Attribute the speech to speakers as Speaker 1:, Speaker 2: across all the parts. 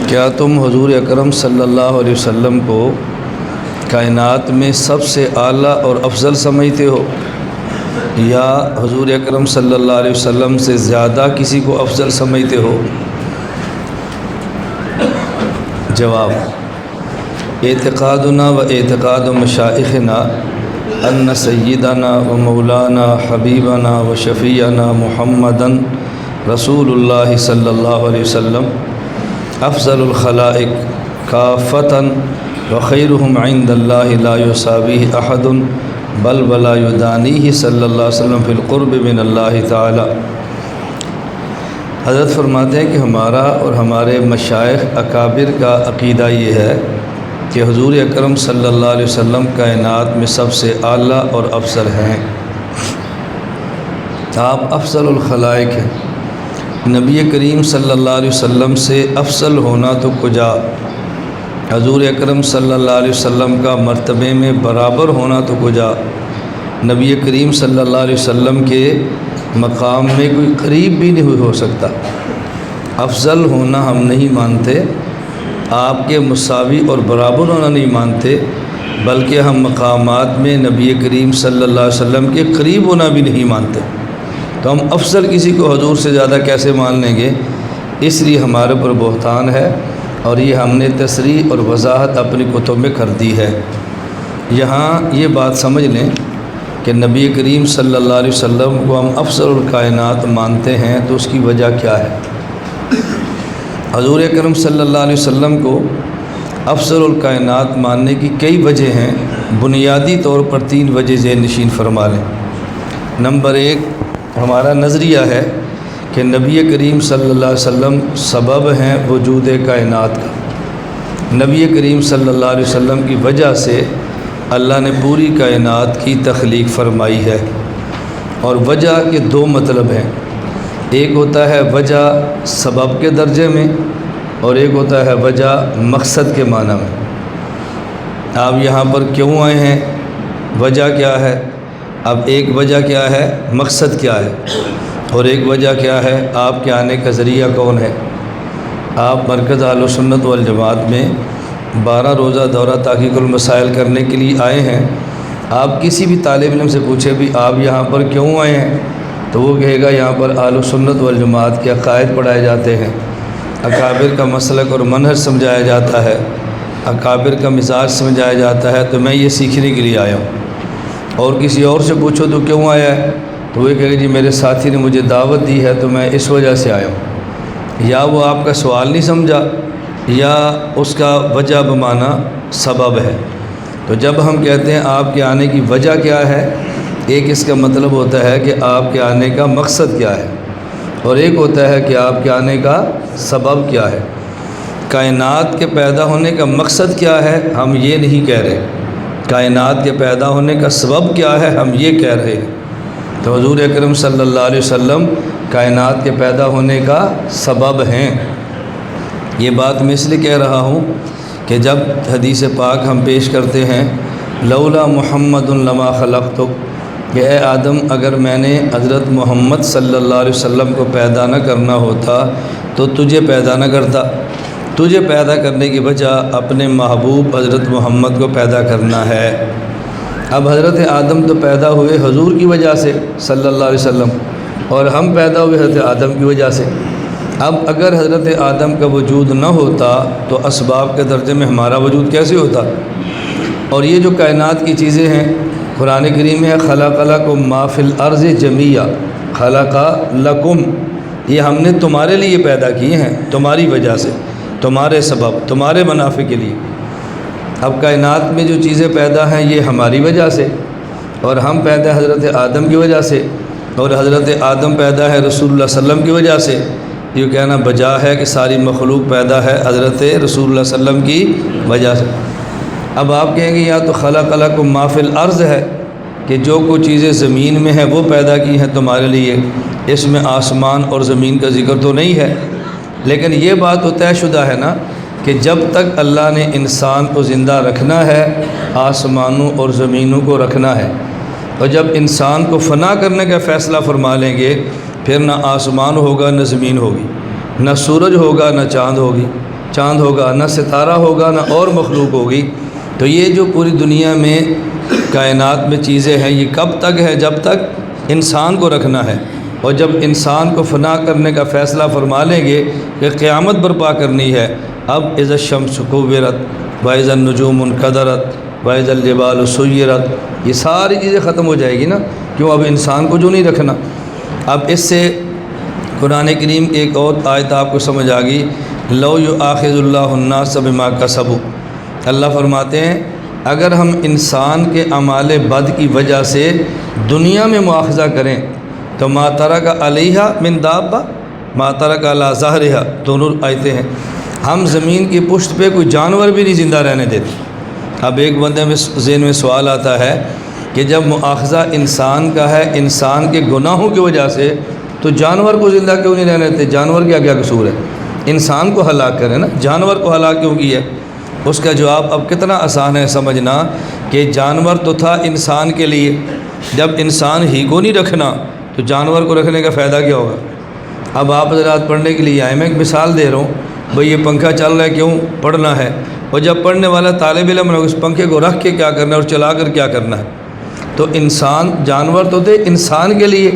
Speaker 1: کیا تم حضور اکرم صلی اللہ علیہ وسلم کو کائنات میں سب سے اعلیٰ اور افضل سمجھتے ہو، یا حضور اکرم صلی اللہ علیہ وسلم سے زیادہ کسی کو افضل سمجھتے ہو؟ جواب: اعتقادنا و اعتقاد مشائخنا ان سیدنا و مولانا حبیبنا و شفیعنا محمدً رسول اللہ صلی اللہ علیہ وسلم افضل الخلائق کافۃً وخیرہم عند اللہ لا یساویہ احد بل ولا یدانیہ صلی اللہ علیہ وسلم فی القرب من اللہ تعالی۔ حضرت فرماتے ہیں کہ ہمارا اور ہمارے مشائخ اکابر کا عقیدہ یہ ہے کہ حضور اکرم صلی اللہ علیہ وسلم کائنات میں سب سے اعلیٰ اور افضل ہیں۔ آپ افضل الخلائق ہیں۔ نبی کریم صلی اللہ علیہ وسلم سے افضل ہونا تو کجا، حضور اکرم صلی اللہ علیہ وسلم کا مرتبے میں برابر ہونا تو کجا، نبی کریم صلی اللہ علیہ وسلم کے مقام میں کوئی قریب بھی نہیں ہو سکتا۔ افضل ہونا ہم نہیں مانتے، آپ کے مساوی اور برابر ہونا نہیں مانتے، بلکہ ہم مقامات میں نبی کریم صلی اللہ علیہ وسلم کے قریب ہونا بھی نہیں مانتے، تو ہم افضل کسی کو حضور سے زیادہ کیسے مان لیں گے؟ اس لیے ہمارے پر بہتان ہے، اور یہ ہم نے تصریح اور وضاحت اپنی کتب میں کر دی ہے۔ یہاں یہ بات سمجھ لیں کہ نبی کریم صلی اللہ علیہ وسلم کو ہم افضل الکائنات مانتے ہیں، تو اس کی وجہ کیا ہے؟ حضور اکرم صلی اللہ علیہ وسلم کو افضل الکائنات ماننے کی کئی وجہ ہیں، بنیادی طور پر 3 وجہ ذہن نشین فرما لیں۔ نمبر 1، ہمارا نظریہ ہے کہ نبی کریم صلی اللہ علیہ وسلم سبب ہیں وجود کائنات کا۔ نبی کریم صلی اللہ علیہ وسلم کی وجہ سے اللہ نے پوری کائنات کی تخلیق فرمائی ہے، اور وجہ کے 2 مطلب ہیں، ایک ہوتا ہے وجہ سبب کے درجے میں، اور ایک ہوتا ہے وجہ مقصد کے معنی میں۔ آپ یہاں پر کیوں آئے ہیں، وجہ کیا ہے؟ اب ایک وجہ کیا ہے، مقصد کیا ہے، اور ایک وجہ کیا ہے، آپ کے آنے کا ذریعہ کون ہے؟ آپ مرکز اہل سنت والجماعت میں 12 روزہ دورہ تحقیق المسائل کرنے کے لیے آئے ہیں۔ آپ کسی بھی طالب علم سے پوچھے بھی آپ یہاں پر کیوں آئے ہیں، تو وہ کہے گا یہاں پر اہل سنت والجماعت کے عقائد پڑھائے جاتے ہیں، اکابر کا مسلک اور منہج سمجھایا جاتا ہے، اکابر کا مزاج سمجھایا جاتا ہے، تو میں یہ سیکھنے کے لیے آیا ہوں۔ اور کسی اور سے پوچھو تو کیوں آیا ہے، تو وہ کہے گا جی میرے ساتھی نے مجھے دعوت دی ہے تو میں اس وجہ سے آیا ہوں۔ یا وہ آپ کا سوال نہیں سمجھا، یا اس کا وجہ بمعنی سبب ہے۔ تو جب ہم کہتے ہیں آپ کے آنے کی وجہ کیا ہے، ایک اس کا مطلب ہوتا ہے کہ آپ کے آنے کا مقصد کیا ہے، اور ایک ہوتا ہے کہ آپ کے آنے کا سبب کیا ہے۔ کائنات کے پیدا ہونے کا مقصد کیا ہے، ہم یہ نہیں کہہ رہے، کائنات کے پیدا ہونے کا سبب کیا ہے، ہم یہ کہہ رہے ہیں۔ تو حضور اکرم صلی اللہ علیہ وسلم کائنات کے پیدا ہونے کا سبب ہیں۔ یہ بات میں اس لیے کہہ رہا ہوں کہ جب حدیث پاک ہم پیش کرتے ہیں لولا محمد لما خلقتک، کہ اے آدم اگر میں نے حضرت محمد صلی اللہ علیہ وسلم کو پیدا نہ کرنا ہوتا تو تجھے پیدا نہ کرتا۔ تجھے پیدا کرنے کی وجہ اپنے محبوب حضرت محمد کو پیدا کرنا ہے۔ اب حضرت آدم تو پیدا ہوئے حضور کی وجہ سے صلی اللہ علیہ وسلم، اور ہم پیدا ہوئے حضرت آدم کی وجہ سے۔ اب اگر حضرت آدم کا وجود نہ ہوتا تو اسباب کے درجے میں ہمارا وجود کیسے ہوتا؟ اور یہ جو کائنات کی چیزیں ہیں، قرآن کریم ہے خلق لکم ما فی الارض جمیعا، خلق لکم، یہ ہم نے تمہارے لیے پیدا کیے ہیں، تمہاری وجہ سے، تمہارے سبب، تمہارے منافع کے لیے۔ اب کائنات میں جو چیزیں پیدا ہیں یہ ہماری وجہ سے، اور ہم پیدا حضرت آدم کی وجہ سے، اور حضرت آدم پیدا ہے رسول اللہ صلی اللہ علیہ وسلم کی وجہ سے۔ یہ کہنا بجا ہے کہ ساری مخلوق پیدا ہے حضرت رسول اللہ صلی اللہ علیہ وسلم کی وجہ سے۔ اب آپ کہیں گے یا تو خلق لکم ما فی الارض ہے کہ جو کچھ چیزیں زمین میں ہیں وہ پیدا کی ہیں تمہارے لیے، اس میں آسمان اور زمین کا ذکر تو نہیں ہے۔ لیکن یہ بات تو طے شدہ ہے نا کہ جب تک اللہ نے انسان کو زندہ رکھنا ہے، آسمانوں اور زمینوں کو رکھنا ہے، اور جب انسان کو فنا کرنے کا فیصلہ فرما لیں گے، پھر نہ آسمان ہوگا نہ زمین ہوگی، نہ سورج ہوگا نہ چاند ہوگی، چاند ہوگا، نہ ستارہ ہوگا، نہ اور مخلوق ہوگی۔ تو یہ جو پوری دنیا میں کائنات میں چیزیں ہیں، یہ کب تک ہے؟ جب تک انسان کو رکھنا ہے، اور جب انسان کو فنا کرنے کا فیصلہ فرما لیں گے کہ قیامت برپا کرنی ہے، اب اذا الشمس کورت واذا النجوم انکدرت واذا الجبال سیرت، یہ ساری چیزیں ختم ہو جائے گی نا، کیوں؟ اب انسان کو جو نہیں رکھنا۔ اب اس سے قرآن کریم کی ایک اور آیت آپ کو سمجھ آ گئی، لو یؤاخذ اللہ الناس بما کسبوا، اللہ فرماتے ہیں اگر ہم انسان کے اعمال بد کی وجہ سے دنیا میں مواخذہ کریں تو ما ترک علیہا من دابہ ما ترک علی ظہرہا، دونوں آیتیں ہیں، ہم زمین کی پشت پہ کوئی جانور بھی نہیں زندہ رہنے دیتے۔ اب ایک بندے میں ذہن میں سوال آتا ہے کہ جب مواخذہ انسان کا ہے انسان کے گناہوں کی وجہ سے، تو جانور کو زندہ کیوں نہیں رہنے دیتے؟ جانور کیا کیا قصور ہے؟ انسان کو ہلاک کرے نا، جانور کو ہلاک کیوں کی ہے؟ اس کا جواب اب کتنا آسان ہے سمجھنا کہ جانور تو تھا انسان کے لیے، جب انسان ہی کو نہیں رکھنا تو جانور کو رکھنے کا فائدہ کیا ہوگا؟ اب آپ حضرات پڑھنے کے لیے آئے، میں ایک مثال دے رہا ہوں، بھئی یہ پنکھا چل رہا ہے، کیوں پڑھنا ہے؟ اور جب پڑھنے والا طالب علم ہے، اس پنکھے کو رکھ کے کیا کرنا ہے اور چلا کر کیا کرنا ہے؟ تو انسان، جانور تو تھے انسان کے لیے،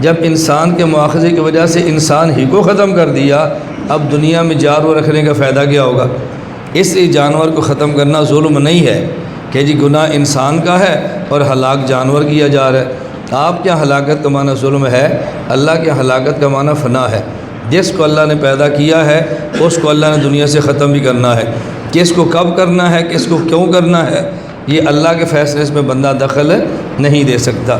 Speaker 1: جب انسان کے مواخذے کی وجہ سے انسان ہی کو ختم کر دیا، اب دنیا میں جانور رکھنے کا فائدہ کیا ہوگا؟ اس لیے جانور کو ختم کرنا ظلم نہیں ہے کہ جی گناہ انسان کا ہے اور ہلاک جانور کیا جا رہا ہے۔ آپ کیا ہلاکت کا معنی ظلم ہے؟ اللہ کے ہلاکت کا معنی فنا ہے۔ جس کو اللہ نے پیدا کیا ہے اس کو اللہ نے دنیا سے ختم بھی کرنا ہے، کس کو کب کرنا ہے، کس کو کیوں کرنا ہے، یہ اللہ کے فیصلے میں بندہ دخل نہیں دے سکتا۔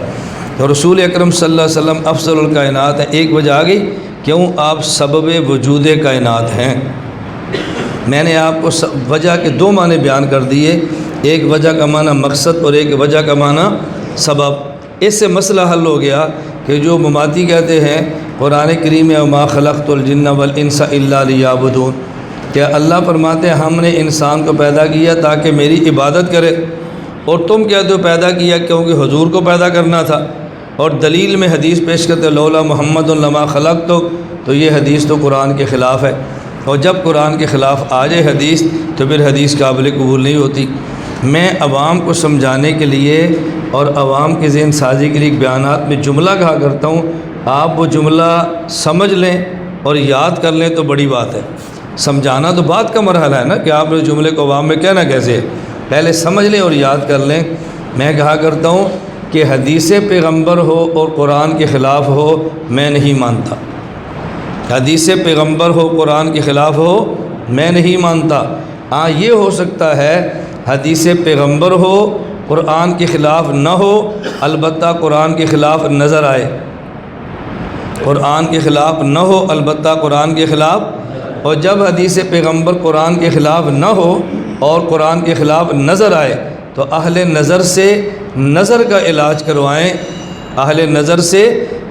Speaker 1: تو رسول اکرم صلی اللہ علیہ وسلم افضل الکائنات ہے، ایک وجہ آ گئی، کیوں؟ آپ سبب وجود کائنات ہیں۔ میں نے آپ کو وجہ کے دو معنی بیان کر دیے، ایک وجہ کا معنی مقصد اور ایک وجہ کا معنی سبب۔ اس سے مسئلہ حل ہو گیا کہ جو مماتی کہتے ہیں قرآن کریم میں وما خلقت الجن والانس الا لیعبدون، کہ اللہ فرماتے ہیں ہم نے انسان کو پیدا کیا تاکہ میری عبادت کرے، اور تم کہتے ہو پیدا کیا کیونکہ حضور کو پیدا کرنا تھا، اور دلیل میں حدیث پیش کرتے لولا محمد لما خلقت، تو یہ حدیث تو قرآن کے خلاف ہے، اور جب قرآن کے خلاف آ جائے حدیث تو پھر حدیث قابل قبول نہیں ہوتی۔ میں عوام کو سمجھانے کے لیے اور عوام کے ذہن سازی کے لیے بیانات میں جملہ کہا کرتا ہوں، آپ وہ جملہ سمجھ لیں اور یاد کر لیں تو بڑی بات ہے۔ سمجھانا تو بات کا مرحلہ ہے نا کہ آپ نے جملے کو عوام میں کہنا کیسے ہے، پہلے سمجھ لیں اور یاد کر لیں۔ میں کہا کرتا ہوں کہ حدیث پیغمبر ہو اور قرآن کے خلاف ہو میں نہیں مانتا، حدیث پیغمبر ہو قرآن کے خلاف ہو میں نہیں مانتا۔ ہاں یہ ہو سکتا ہے حدیث پیغمبر ہو قرآن کے خلاف نہ ہو، البتہ قرآن کے خلاف نظر آئے، قرآن کے خلاف نہ ہو البتہ قرآن کے خلاف، اور جب حدیث پیغمبر قرآن کے خلاف نہ ہو اور قرآن کے خلاف نظر آئے تو اہل نظر سے نظر کا علاج کروائیں، اہل نظر سے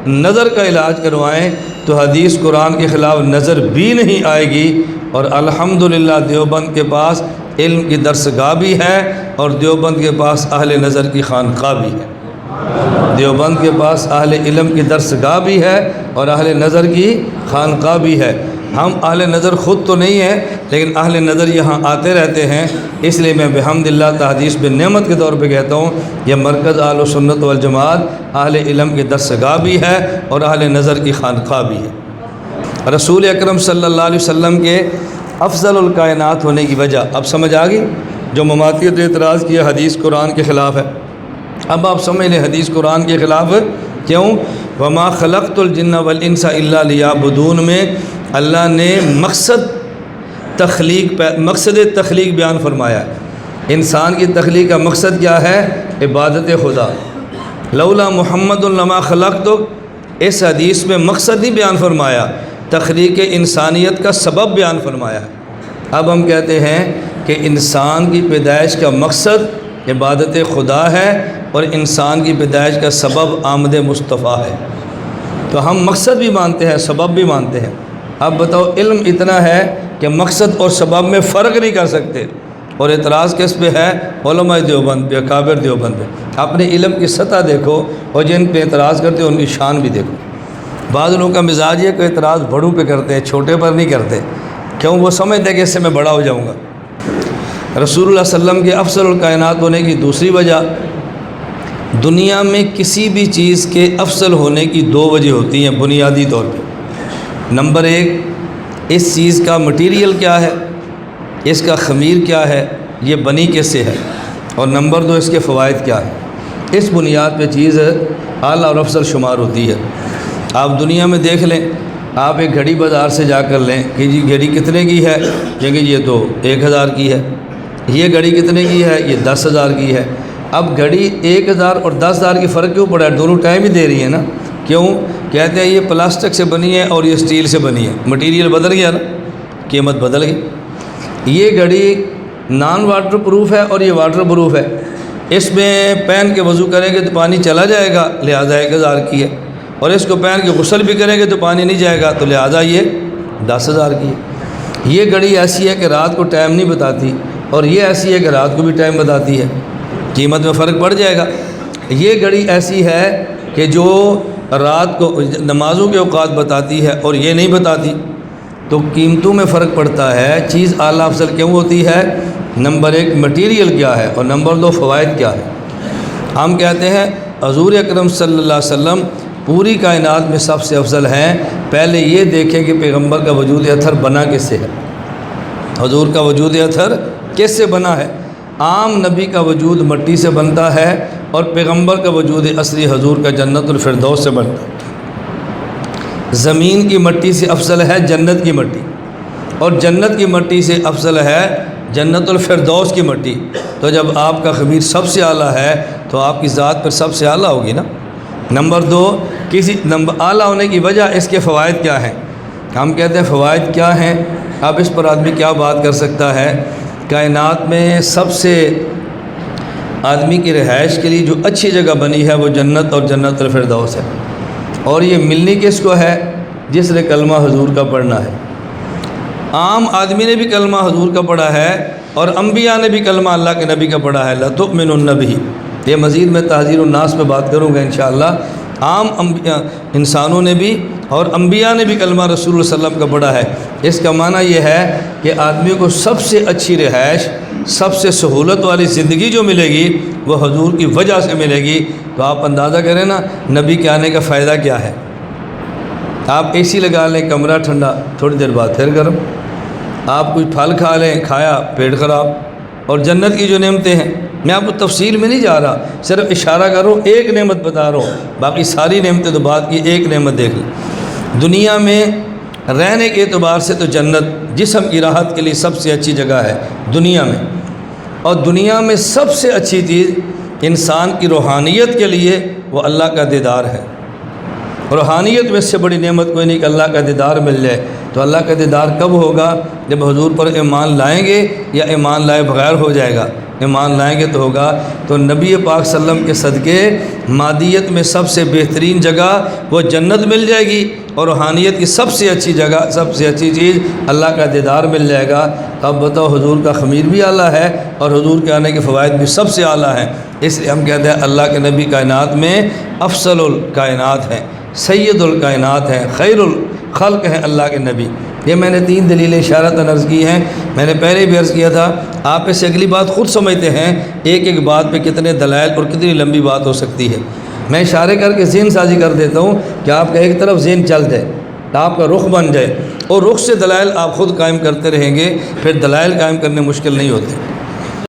Speaker 1: نظر کا علاج کروائیں، تو حدیث قرآن کے خلاف نظر بھی نہیں آئے گی۔ اور الحمدللہ دیوبند کے پاس علم کی درسگاہ بھی ہے اور دیوبند کے پاس اہل نظر کی خانقاہ بھی ہے، دیوبند کے پاس اہل علم کی درسگاہ بھی ہے اور اہل نظر کی خانقاہ بھی ہے۔ ہم اہل نظر خود تو نہیں ہیں لیکن اہل نظر یہاں آتے رہتے ہیں، اس لیے میں بحمد اللہ تحدیث بن نعمت کے طور پہ کہتا ہوں یہ مرکز اہل سنت والجماعت اہل علم کی درسگاہ بھی ہے اور اہل نظر کی خانقاہ بھی ہے۔ رسول اکرم صلی اللہ علیہ وسلم کے افضل الکائنات ہونے کی وجہ اب سمجھ آ گئی۔ جو مماثلت اعتراض کیا حدیث قرآن کے خلاف ہے، اب آپ سمجھ لیں حدیث قرآن کے خلاف ہے، کیوں؟ وما خلقت الجن والانس الا لیعبدون میں اللہ نے مقصد تخلیق بیان فرمایا ہے۔ انسان کی تخلیق کا مقصد کیا ہے؟ عبادت خدا۔ لولا محمد لما خلقت، اس حدیث میں مقصد ہی بیان فرمایا، تخلیق انسانیت کا سبب بیان فرمایا ہے۔ اب ہم کہتے ہیں کہ انسان کی پیدائش کا مقصد عبادت خدا ہے اور انسان کی پیدائش کا سبب آمد مصطفیٰ ہے، تو ہم مقصد بھی مانتے ہیں سبب بھی مانتے ہیں۔ اب بتاؤ علم اتنا ہے کہ مقصد اور سبب میں فرق نہیں کر سکتے، اور اعتراض کس پہ ہے؟ علماء دیوبند پہ، اکابر دیوبند پہ۔ اپنے علم کی سطح دیکھو اور جن پہ اعتراض کرتے ہیں ان کی شان بھی دیکھو۔ بعض لوگوں کا مزاج یہ کہ اعتراض بڑوں پہ کرتے ہیں، چھوٹے پر نہیں کرتے۔ کیوں؟ وہ سمجھتے کہ اس سے میں بڑا ہو جاؤں گا۔ رسول اللہ صلی اللہ علیہ وسلم کے افضل الکائنات ہونے کی دوسری وجہ، دنیا میں کسی بھی چیز کے افضل ہونے کی دو وجہ ہوتی ہیں بنیادی طور پہ۔ نمبر ایک، اس چیز کا مٹیریل کیا ہے، اس کا خمیر کیا ہے، یہ بنی کس سے ہے، اور نمبر دو، اس کے فوائد کیا ہے۔ اس بنیاد پہ چیز اعلیٰ اور افضل شمار ہوتی ہے۔ آپ دنیا میں دیکھ لیں، آپ ایک گھڑی بازار سے جا کر لیں کہ جی گھڑی کتنے کی ہے، کہ یہ تو 1000 کی ہے، یہ گھڑی کتنے کی ہے، یہ 10,000 کی ہے۔ اب گھڑی 1000 اور 10,000 کی فرق کیوں پڑا ہے؟ دونوں ٹائم ہی دے رہی ہیں نا۔ کیوں؟ کہتے ہیں یہ پلاسٹک سے بنی ہے اور یہ اسٹیل سے بنی ہے، مٹیریل بدل گیا نا، قیمت بدل گئی۔ یہ گھڑی نان واٹر پروف ہے اور یہ واٹر پروف ہے، اس میں پہن کے وضو کریں گے تو پانی چلا جائے گا، لہٰذا 1000 کی ہے، اور اس کو پہن کے غسل بھی کریں گے تو پانی نہیں جائے گا، تو لہٰذا یہ 10,000 کی ہے۔ یہ گھڑی ایسی ہے کہ رات کو ٹائم نہیں بتاتی، اور یہ ایسی ہے کہ رات کو بھی ٹائم بتاتی ہے، قیمت میں فرق پڑ جائے گا۔ یہ گھڑی ایسی ہے کہ جو رات کو نمازوں کے اوقات بتاتی ہے اور یہ نہیں بتاتی، تو قیمتوں میں فرق پڑتا ہے۔ چیز اعلیٰ افضل کیوں ہوتی ہے؟ نمبر ایک مٹیریل کیا ہے، اور نمبر دو فوائد کیا ہے۔ ہم کہتے ہیں حضور اکرم صلی اللہ علیہ وسلم پوری کائنات میں سب سے افضل ہیں۔ پہلے یہ دیکھیں کہ پیغمبر کا وجود اطہر بنا کس سے ہے، حضور کا وجود اطہر کس سے بنا ہے؟ عام نبی کا وجود مٹی سے بنتا ہے، اور پیغمبر کا وجود اصلی حضور کا جنت الفردوس سے بنتا ہے۔ زمین کی مٹی سے افضل ہے جنت کی مٹی، اور جنت کی مٹی سے افضل ہے جنت الفردوس کی مٹی۔ تو جب آپ کا خمیر سب سے اعلیٰ ہے تو آپ کی ذات پر سب سے اعلیٰ ہوگی نا۔ نمبر دو، اعلیٰ ہونے کی وجہ اس کے فوائد کیا ہیں؟ ہم کہتے ہیں فوائد کیا ہیں، اب اس پر آدمی کیا بات کر سکتا ہے۔ کائنات میں سب سے آدمی کی رہائش کے لیے جو اچھی جگہ بنی ہے وہ جنت اور جنت الفردوس ہے، اور یہ ملنی کس کو ہے؟ جس نے کلمہ حضور کا پڑھنا ہے۔ عام آدمی نے بھی کلمہ حضور کا پڑھا ہے، اور انبیاء نے بھی کلمہ اللہ کے نبی کا پڑھا ہے، لَتُؤْمِنُنَّ بِهِ۔ یہ مزید میں تحذیر الناس پہ بات کروں گا انشاءاللہ۔ عام انسانوں نے بھی اور انبیاء نے بھی کلمہ رسول اللہ صلی اللہ علیہ وسلم کا پڑھا ہے۔ اس کا معنی یہ ہے کہ آدمی کو سب سے اچھی رہائش، سب سے سہولت والی زندگی جو ملے گی وہ حضور کی وجہ سے ملے گی۔ تو آپ اندازہ کریں نا نبی کے آنے کا فائدہ کیا ہے۔ آپ اے سی لگا لیں، کمرہ ٹھنڈا، تھوڑی دیر بعد پھر گرم۔ آپ کچھ پھل کھا لیں، کھایا پیٹ خراب۔ اور جنت کی جو نعمتیں ہیں، میں آپ کو تفصیل میں نہیں جا رہا، صرف اشارہ کر رہا ہوں، ایک نعمت بتا رہا ہوں، باقی ساری نعمتیں تو بات کی، ایک نعمت دیکھ لیں۔ دنیا میں رہنے کے اعتبار سے تو جنت جسم کی راحت کے لیے سب سے اچھی جگہ ہے دنیا میں، اور دنیا میں سب سے اچھی چیز انسان کی روحانیت کے لیے وہ اللہ کا دیدار ہے۔ روحانیت میں سے بڑی نعمت کوئی نہیں کہ اللہ کا دیدار مل جائے۔ تو اللہ کا دیدار کب ہوگا؟ جب حضور پر ایمان لائیں گے، یا ایمان لائے بغیر ہو جائے گا؟ ایمان لائیں گے تو ہوگا۔ تو نبی پاک صلی اللہ علیہ وسلم کے صدقے مادیت میں سب سے بہترین جگہ وہ جنت مل جائے گی، اور روحانیت کی سب سے اچھی جگہ، سب سے اچھی چیز اللہ کا دیدار مل جائے گا۔ اب بتاؤ، حضور کا خمیر بھی اعلیٰ ہے اور حضور کے آنے کے فوائد بھی سب سے اعلیٰ ہیں۔ اس لیے ہم کہتے ہیں اللہ کے نبی کائنات میں افضل الکائنات ہیں، سید الکائنات ہیں، خیر الخلق ہیں اللہ کے نبی۔ یہ میں نے 3 دلیلیں اشارتاً عرض کی ہیں۔ میں نے پہلے بھی عرض کیا تھا، آپ اس سے اگلی بات خود سمجھتے ہیں ایک ایک بات پہ کتنے دلائل اور کتنی لمبی بات ہو سکتی ہے۔ میں اشارے کر کے ذہن سازی کر دیتا ہوں کہ آپ کا ایک طرف ذہن چل جائے، آپ کا رخ بن جائے، اور رخ سے دلائل آپ خود قائم کرتے رہیں گے، پھر دلائل قائم کرنے مشکل نہیں ہوتے۔